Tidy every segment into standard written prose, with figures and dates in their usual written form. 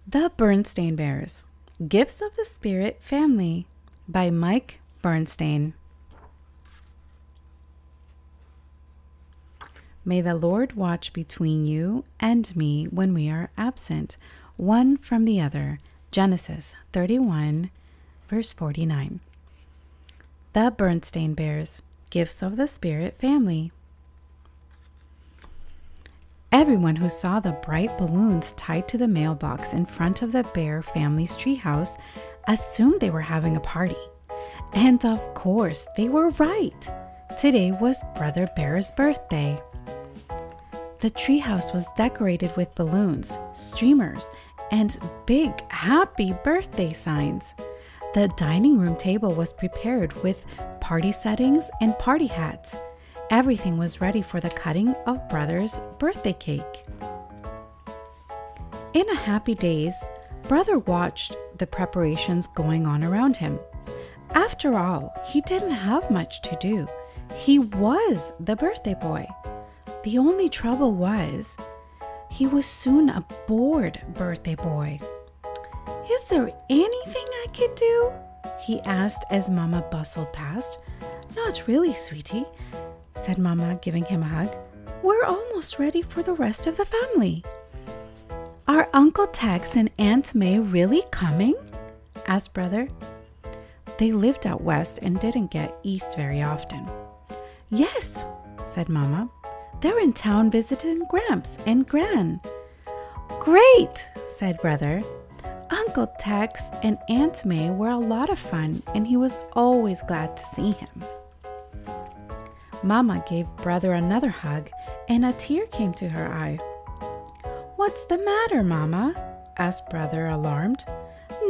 The Berenstain Bears, Gifts of the Spirit Family by Mike Berenstain. May the Lord watch between you and me when we are absent, one from the other. Genesis 31, verse 49. The Berenstain Bears, Gifts of the Spirit Family. Everyone who saw the bright balloons tied to the mailbox in front of the Bear family's treehouse assumed they were having a party. And of course, they were right. Today was Brother Bear's birthday. The treehouse was decorated with balloons, streamers, and big happy birthday signs. The dining room table was prepared with party settings and party hats. Everything was ready for the cutting of Brother's birthday cake. In a happy daze, Brother watched the preparations going on around him. After all, he didn't have much to do. He was the birthday boy. The only trouble was, he was soon a bored birthday boy. "Is there anything I could do?" he asked as Mama bustled past. "Not really, sweetie," said Mama, giving him a hug. "We're almost ready for the rest of the family." "Are Uncle Tex and Aunt May really coming?" asked Brother. They lived out west and didn't get east very often. "Yes," said Mama. "They're in town visiting Gramps and Gran." "Great," said Brother. Uncle Tex and Aunt May were a lot of fun, and he was always glad to see him. Mama gave Brother another hug, and a tear came to her eye. "What's the matter, Mama?" asked Brother, alarmed.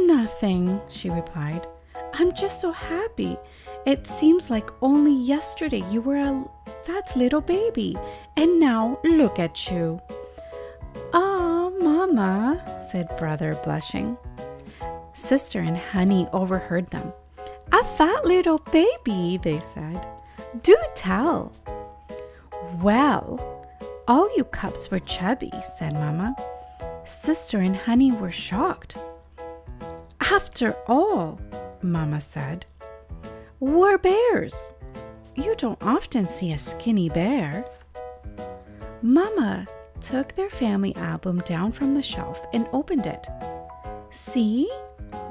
"Nothing," she replied. "I'm just so happy. It seems like only yesterday you were a fat little baby, and now look at you." "Ah, Mama," said Brother, blushing. Sister and Honey overheard them. "A fat little baby," they said. "Do tell." "Well, all you cubs were chubby," said Mama. Sister and Honey were shocked. "After all," Mama said, "we're bears. You don't often see a skinny bear." Mama took their family album down from the shelf and opened it. "See?"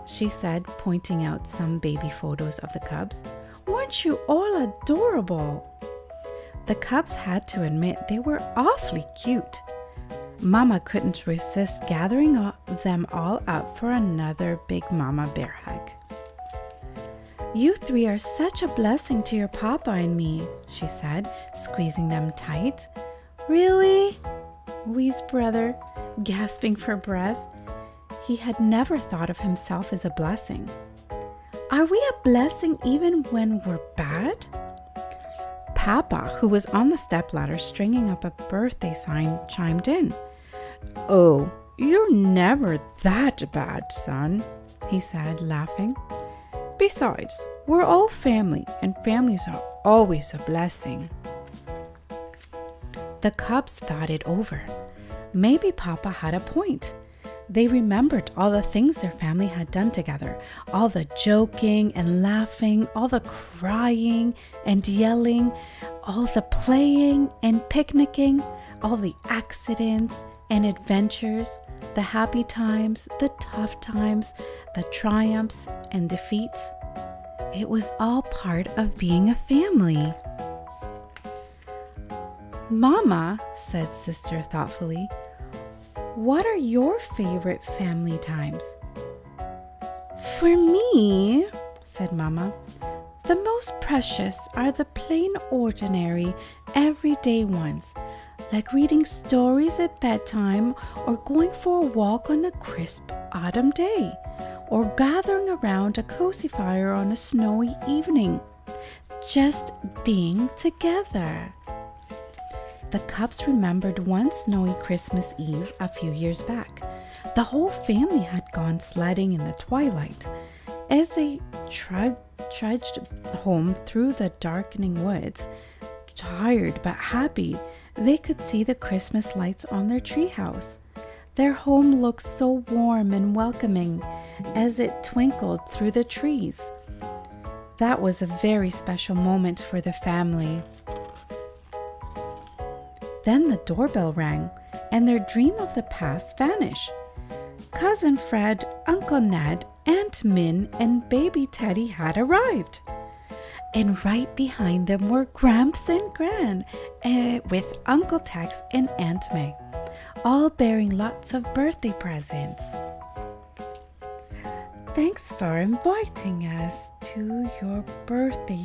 she said, pointing out some baby photos of the cubs. "Weren't you all adorable?" The cubs had to admit they were awfully cute. Mama couldn't resist gathering them all up for another big Mama Bear hug. "You three are such a blessing to your papa and me," she said, squeezing them tight. "Really?" wheezed Brother, gasping for breath. He had never thought of himself as a blessing. "Are we a blessing even when we're bad?" Papa, who was on the stepladder stringing up a birthday sign, chimed in. "Oh, you're never that bad, son," he said, laughing. "Besides, we're all family, and families are always a blessing." The cubs thought it over. Maybe Papa had a point. They remembered all the things their family had done together, all the joking and laughing, all the crying and yelling, all the playing and picnicking, all the accidents and adventures, the happy times, the tough times, the triumphs and defeats. It was all part of being a family. "Mama," said Sister thoughtfully, "what are your favorite family times?" "For me," said Mama, "the most precious are the plain, ordinary, everyday ones, like reading stories at bedtime or going for a walk on a crisp autumn day, or gathering around a cozy fire on a snowy evening, just being together." The cubs remembered one snowy Christmas Eve a few years back. The whole family had gone sledding in the twilight. As they trudged home through the darkening woods, tired but happy, they could see the Christmas lights on their treehouse. Their home looked so warm and welcoming as it twinkled through the trees. That was a very special moment for the family. Then the doorbell rang, and their dream of the past vanished. Cousin Fred, Uncle Ned, Aunt Min, and baby Teddy had arrived. And right behind them were Gramps and Gran, with Uncle Tex and Aunt May, all bearing lots of birthday presents. "Thanks for inviting us to your birthday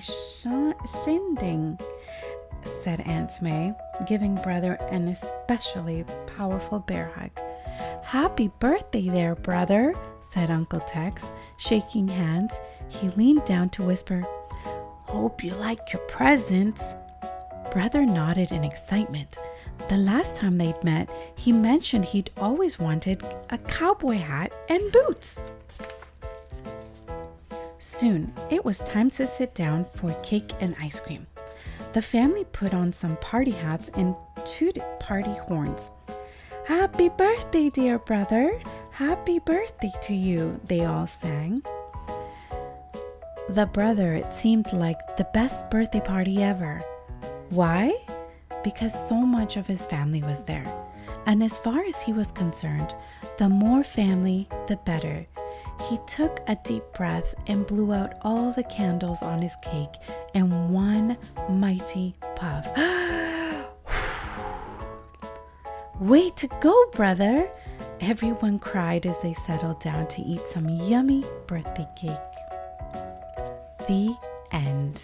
shindig," said Aunt May, giving brother an especially powerful bear hug. "Happy birthday there, brother," said Uncle Tex, shaking hands. He leaned down to whisper, "Hope you like your presents." Brother nodded in excitement. The last time they'd met, he mentioned he'd always wanted a cowboy hat and boots. Soon, it was time to sit down for cake and ice cream. The family put on some party hats and tooted party horns. "Happy birthday, dear brother! Happy birthday to you!" they all sang. The brother, it seemed like the best birthday party ever. Why? Because so much of his family was there. And as far as he was concerned, the more family, the better. He took a deep breath and blew out all the candles on his cake in one mighty puff. "Way to go, brother!" Everyone cried as they settled down to eat some yummy birthday cake. The end.